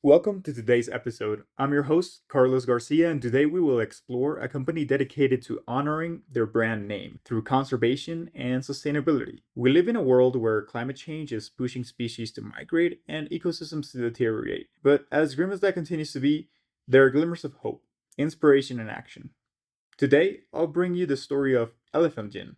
Welcome to today's episode. I'm your host, Carlos Garcia, and today we will explore a company dedicated to honoring their brand name through conservation and sustainability. We live in a world where climate change is pushing species to migrate and ecosystems to deteriorate. But as grim as that continues to be, there are glimmers of hope, inspiration, and action. Today, I'll bring you the story of Elephant Gin,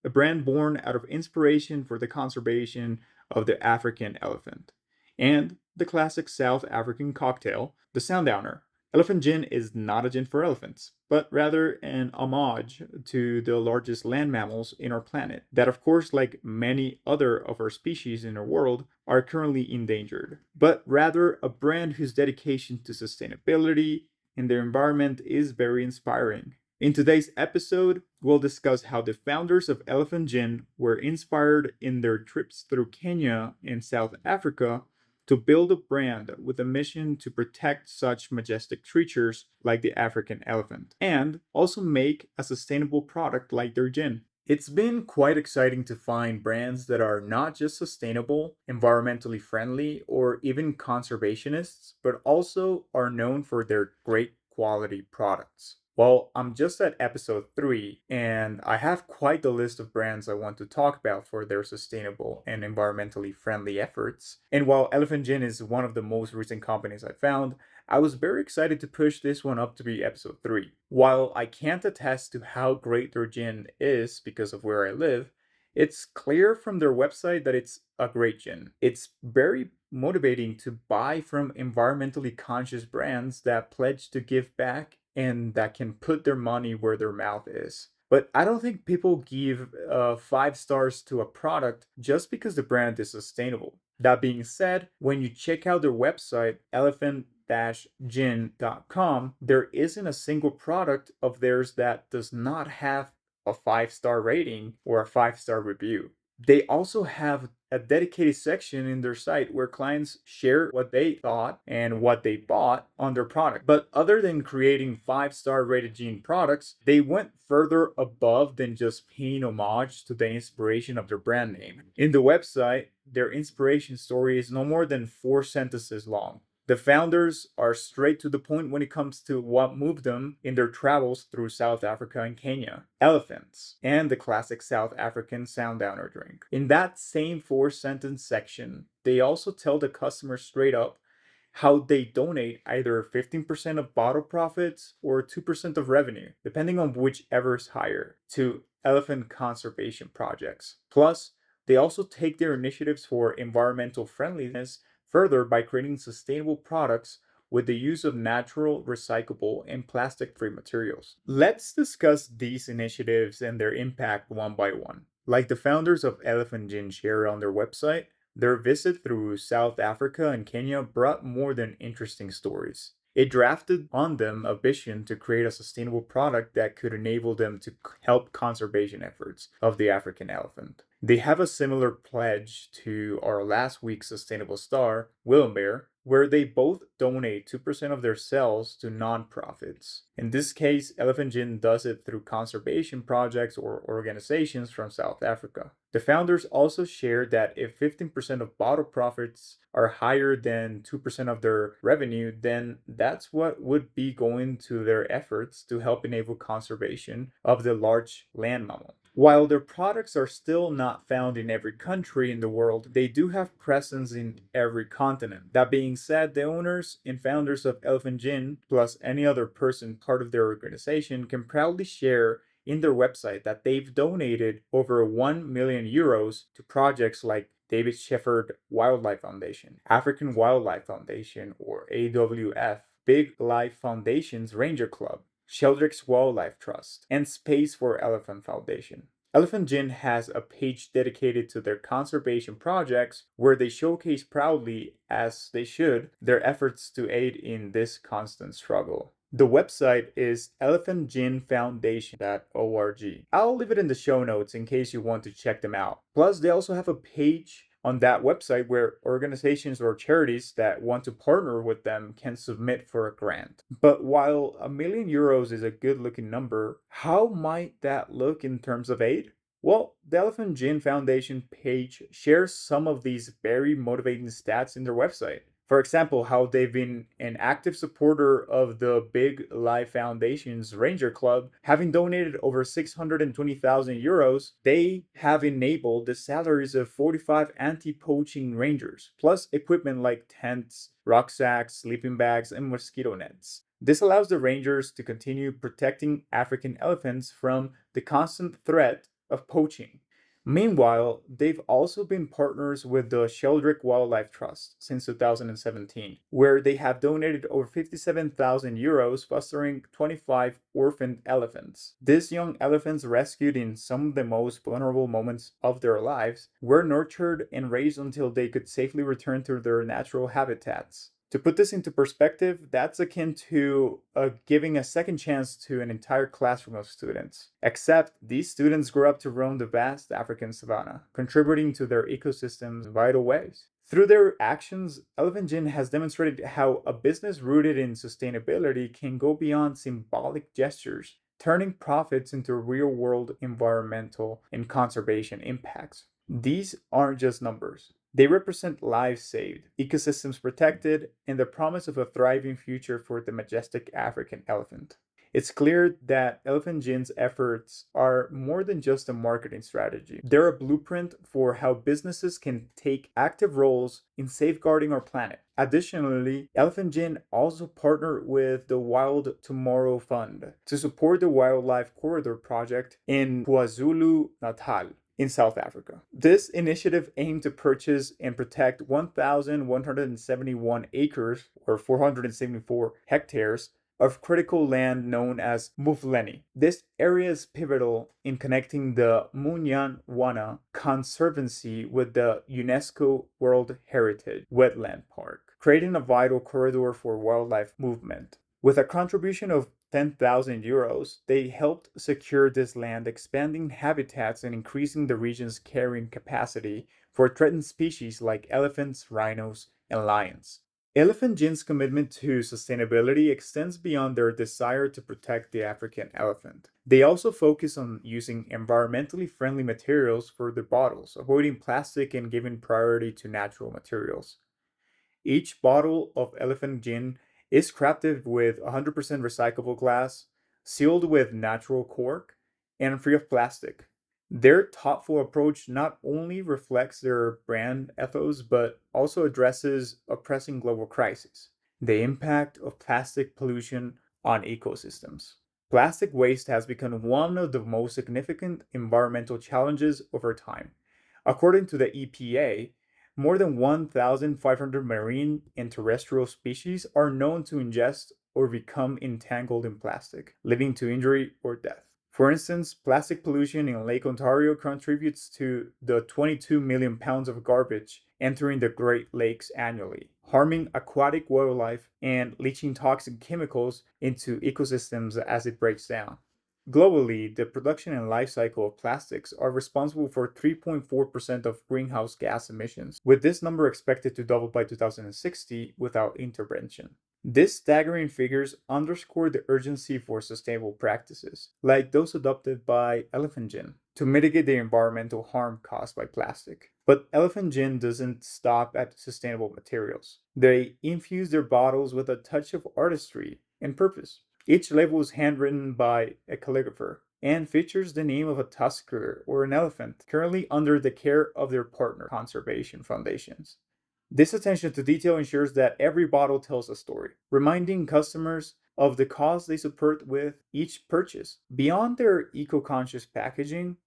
a brand born out of inspiration for the conservation of the African elephant, and the classic South African cocktail, the Sundowner. Elephant gin is not a gin for elephants, but rather an homage to the largest land mammals in our planet, that, of course, like many other of our species in our world, are currently endangered, but rather a brand whose dedication to sustainability and their environment is very inspiring. In today's episode, we'll discuss how the founders of Elephant Gin were inspired in their trips through Kenya and South Africa to build a brand with a mission to protect such majestic creatures like the African elephant, and also make a sustainable product like their gin. It's been quite exciting to find brands that are not just sustainable, environmentally friendly, or even conservationists, but also are known for their great quality products. Well, I'm just at episode 3, and I have quite the list of brands I want to talk about for their sustainable and environmentally friendly efforts. And while Elephant Gin is one of the most recent companies I found, I was very excited to push this one up to be episode 3. While I can't attest to how great their gin is because of where I live, it's clear from their website that it's a great gin. It's very motivating to buy from environmentally conscious brands that pledge to give back and that can put their money where their mouth is. But I don't think people give 5 stars to a product just because the brand is sustainable. That being said, when you check out their website, elephant-gin.com, there isn't a single product of theirs that does not have a 5 star rating or a 5 star review. They also have a dedicated section in their site where clients share what they thought and what they bought on their product. But other than creating 5 star rated gene products, they went further above than just paying homage to the inspiration of their brand name. In the website, their inspiration story is no more than 4 sentences long. The founders are straight to the point when it comes to what moved them in their travels through South Africa and Kenya. Elephants, and the classic South African Sundowner drink. In that same 4 sentence section, they also tell the customer straight up how they donate either 15% of bottle profits or 2% of revenue, depending on whichever is higher, to elephant conservation projects. Plus, they also take their initiatives for environmental friendliness further by creating sustainable products with the use of natural, recyclable, and plastic free materials. Let's discuss these initiatives and their impact one by one. Like the founders of Elephant Gin share on their website, their visit through South Africa and Kenya brought more than interesting stories. It drafted on them a vision to create a sustainable product that could enable them to help conservation efforts of the African elephant. They have a similar pledge to our last week's sustainable star, Willem Bear, where they both donate 2% of their sales to nonprofits. In this case, Elephant Gin does it through conservation projects or organizations from South Africa. The founders also shared that if 15% of bottle profits are higher than 2% of their revenue, then that's what would be going to their efforts to help enable conservation of the large land mammal. While their products are still not found in every country in the world, they do have presence in every continent. That being said, the owners and founders of Elephant Gin, plus any other person part of their organization, can proudly share in their website that they've donated over 1 million euros to projects like David Shepherd Wildlife Foundation, African Wildlife Foundation, or AWF, Big Life Foundation's Ranger Club, Sheldrick's Wildlife Trust, and Space for Elephant Foundation. Elephant Gin has a page dedicated to their conservation projects where they showcase proudly, as they should, their efforts to aid in this constant struggle. The website is elephantginfoundation.org. I'll leave it in the show notes in case you want to check them out. Plus, they also have a page on that website where organizations or charities that want to partner with them can submit for a grant. But while 1 million euros is a good looking number, how might that look in terms of aid? Well, the Elephant Gin Foundation page shares some of these very motivating stats in their website. For example, how they've been an active supporter of the Big Life Foundation's Ranger Club, having donated over 620,000 euros, they have enabled the salaries of 45 anti-poaching rangers, plus equipment like tents, rucksacks, sleeping bags, and mosquito nets. This allows the rangers to continue protecting African elephants from the constant threat of poaching. Meanwhile, they've also been partners with the Sheldrick Wildlife Trust since 2017, where they have donated over 57,000 euros fostering 25 orphaned elephants. These young elephants, rescued in some of the most vulnerable moments of their lives, were nurtured and raised until they could safely return to their natural habitats. To put this into perspective, that's akin to giving a second chance to an entire classroom of students. Except these students grew up to roam the vast African savanna, contributing to their ecosystems in vital ways. Through their actions, Elephant Gin has demonstrated how a business rooted in sustainability can go beyond symbolic gestures, turning profits into real world environmental and conservation impacts. These aren't just numbers. They represent lives saved, ecosystems protected, and the promise of a thriving future for the majestic African elephant. It's clear that Elephant Gin's efforts are more than just a marketing strategy. They're a blueprint for how businesses can take active roles in safeguarding our planet. Additionally, Elephant Gin also partnered with the Wild Tomorrow Fund to support the Wildlife Corridor project in KwaZulu Natal in South Africa. This initiative aimed to purchase and protect 1,171 acres or 474 hectares of critical land known as Mufuleni. This area is pivotal in connecting the Munyanawana Conservancy with the UNESCO World Heritage Wetland Park, creating a vital corridor for wildlife movement. With a contribution of 10,000 euros, they helped secure this land, expanding habitats and increasing the region's carrying capacity for threatened species like elephants, rhinos, and lions. Elephant Gin's commitment to sustainability extends beyond their desire to protect the African elephant. They also focus on using environmentally friendly materials for their bottles, avoiding plastic and giving priority to natural materials. Each bottle of Elephant Gin is crafted with 100% recyclable glass, sealed with natural cork, and free of plastic. Their thoughtful approach not only reflects their brand ethos, but also addresses a pressing global crisis: the impact of plastic pollution on ecosystems. Plastic waste has become one of the most significant environmental challenges over time. According to the EPA, more than 1,500 marine and terrestrial species are known to ingest or become entangled in plastic, leading to injury or death. For instance, plastic pollution in Lake Ontario contributes to the 22 million pounds of garbage entering the Great Lakes annually, harming aquatic wildlife and leaching toxic chemicals into ecosystems as it breaks down. Globally, the production and life cycle of plastics are responsible for 3.4% of greenhouse gas emissions, with this number expected to double by 2060 without intervention. These staggering figures underscore the urgency for sustainable practices, like those adopted by Elephant Gin, to mitigate the environmental harm caused by plastic. But Elephant Gin doesn't stop at sustainable materials. They infuse their bottles with a touch of artistry and purpose. Each label is handwritten by a calligrapher and features the name of a tusker or an elephant, currently under the care of their partner conservation foundations. This attention to detail ensures that every bottle tells a story, reminding customers of the cause they support with each purchase. Beyond their eco-conscious packaging,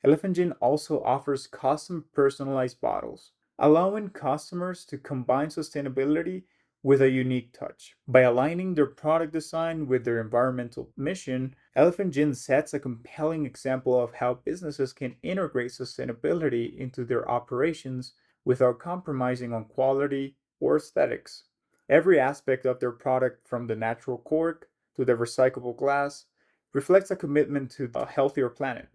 Elephant Gin also offers custom personalized bottles, allowing customers to combine sustainability with a unique touch. By aligning their product design with their environmental mission, Elephant Gin sets a compelling example of how businesses can integrate sustainability into their operations without compromising on quality or aesthetics. Every aspect of their product, from the natural cork to the recyclable glass, reflects a commitment to a healthier planet.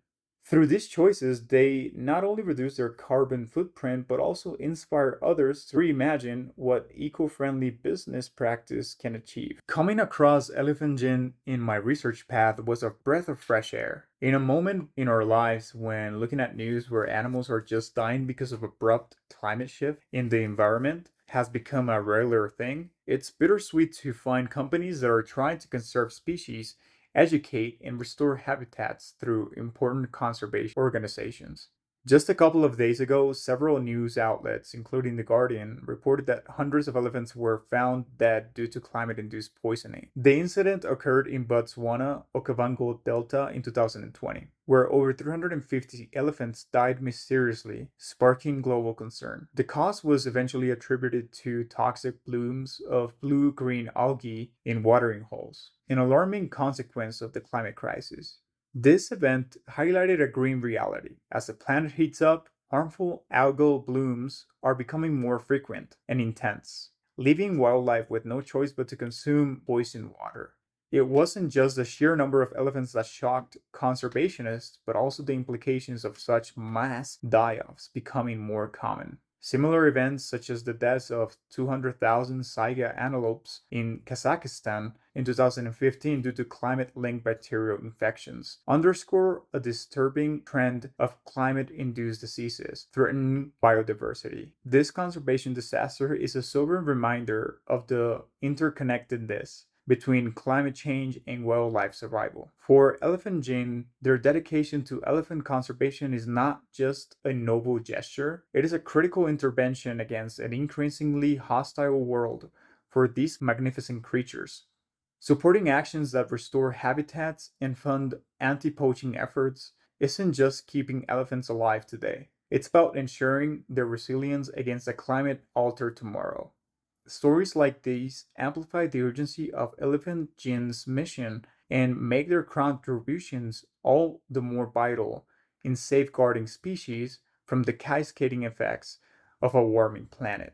Through these choices, they not only reduce their carbon footprint, but also inspire others to reimagine what eco-friendly business practice can achieve. Coming across Elephant Gin in my research path was a breath of fresh air. In a moment in our lives when looking at news where animals are just dying because of abrupt climate shift in the environment, has become a regular thing, it's bittersweet to find companies that are trying to conserve species, educate, and restore habitats through important conservation organizations. Just a couple of days ago, several news outlets, including The Guardian, reported that hundreds of elephants were found dead due to climate induced poisoning. The incident occurred in Botswana, Okavango Delta in 2020, where over 350 elephants died mysteriously, sparking global concern. The cause was eventually attributed to toxic blooms of blue green algae in watering holes, an alarming consequence of the climate crisis. This event highlighted a grim reality. As the planet heats up, harmful algal blooms are becoming more frequent and intense, leaving wildlife with no choice but to consume poisoned water. It wasn't just the sheer number of elephants that shocked conservationists, but also the implications of such mass die-offs becoming more common. Similar events, such as the deaths of 200,000 saiga antelopes in Kazakhstan in 2015 due to climate linked bacterial infections, underscore a disturbing trend of climate induced diseases threatening biodiversity. This conservation disaster is a sobering reminder of the interconnectedness between climate change and wildlife survival. For Elephant Gene, their dedication to elephant conservation is not just a noble gesture, it is a critical intervention against an increasingly hostile world for these magnificent creatures. Supporting actions that restore habitats and fund anti-poaching efforts isn't just keeping elephants alive today. It's about ensuring their resilience against a climate-altered tomorrow. Stories like these amplify the urgency of Elephant Gin's mission and make their contributions all the more vital in safeguarding species from the cascading effects of a warming planet.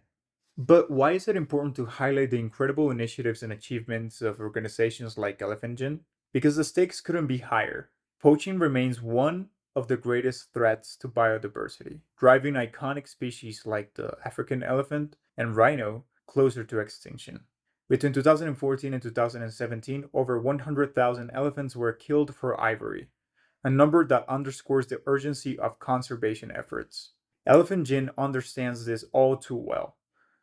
But why is it important to highlight the incredible initiatives and achievements of organizations like Elephant Gin? Because the stakes couldn't be higher. Poaching remains one of the greatest threats to biodiversity, driving iconic species like the African elephant and rhino closer to extinction. Between 2014 and 2017, over 100,000 elephants were killed for ivory, a number that underscores the urgency of conservation efforts. Elephant Gin understands this all too well,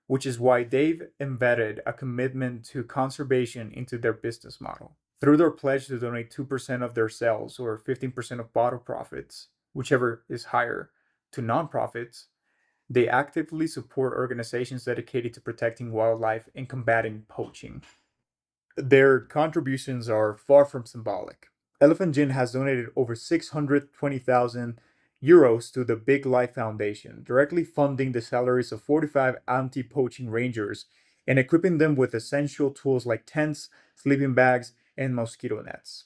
which is why they've embedded a commitment to conservation into their business model. Through their pledge to donate 2% of their sales or 15% of bottle profits, whichever is higher, to nonprofits, they actively support organizations dedicated to protecting wildlife and combating poaching. Their contributions are far from symbolic. Elephant Gin has donated over 620,000 euros to the Big Life Foundation, directly funding the salaries of 45 anti-poaching rangers and equipping them with essential tools like tents, sleeping bags, and mosquito nets.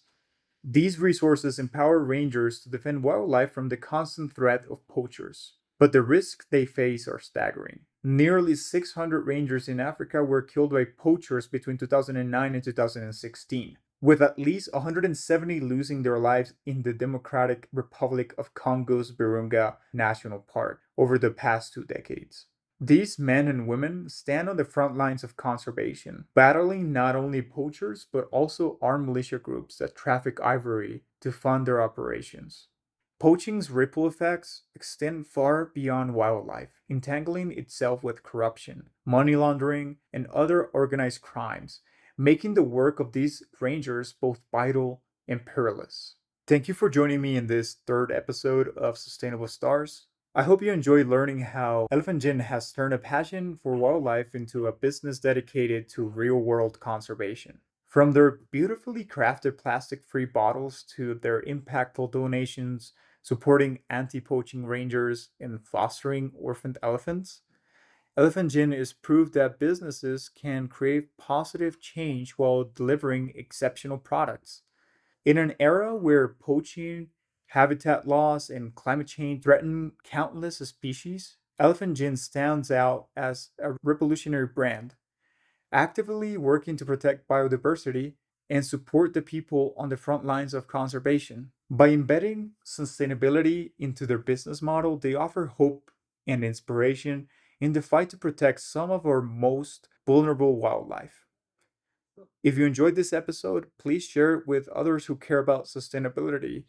These resources empower rangers to defend wildlife from the constant threat of poachers. But the risks they face are staggering. Nearly 600 rangers in Africa were killed by poachers between 2009 and 2016, with at least 170 losing their lives in the Democratic Republic of Congo's Virunga National Park over the past 2 decades. These men and women stand on the front lines of conservation, battling not only poachers but also armed militia groups that traffic ivory to fund their operations. Poaching's ripple effects extend far beyond wildlife, entangling itself with corruption, money laundering, and other organized crimes, making the work of these rangers both vital and perilous. Thank you for joining me in this third episode of Sustainable Stars. I hope you enjoyed learning how Elephant Gin has turned a passion for wildlife into a business dedicated to real-world conservation. From their beautifully crafted plastic-free bottles to their impactful donations supporting anti-poaching rangers and fostering orphaned elephants, Elephant Gin is proof that businesses can create positive change while delivering exceptional products. In an era where poaching, habitat loss, and climate change threaten countless species, Elephant Gin stands out as a revolutionary brand, actively working to protect biodiversity and support the people on the front lines of conservation. By embedding sustainability into their business model, they offer hope and inspiration in the fight to protect some of our most vulnerable wildlife. If you enjoyed this episode, please share it with others who care about sustainability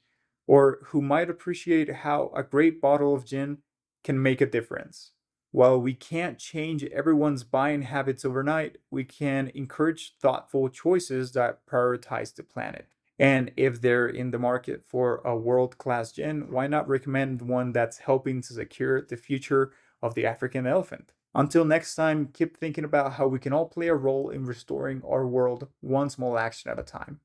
or who might appreciate how a great bottle of gin can make a difference. While we can't change everyone's buying habits overnight, we can encourage thoughtful choices that prioritize the planet. And if they're in the market for a world-class gin, why not recommend one that's helping to secure the future of the African elephant? Until next time, keep thinking about how we can all play a role in restoring our world one small action at a time.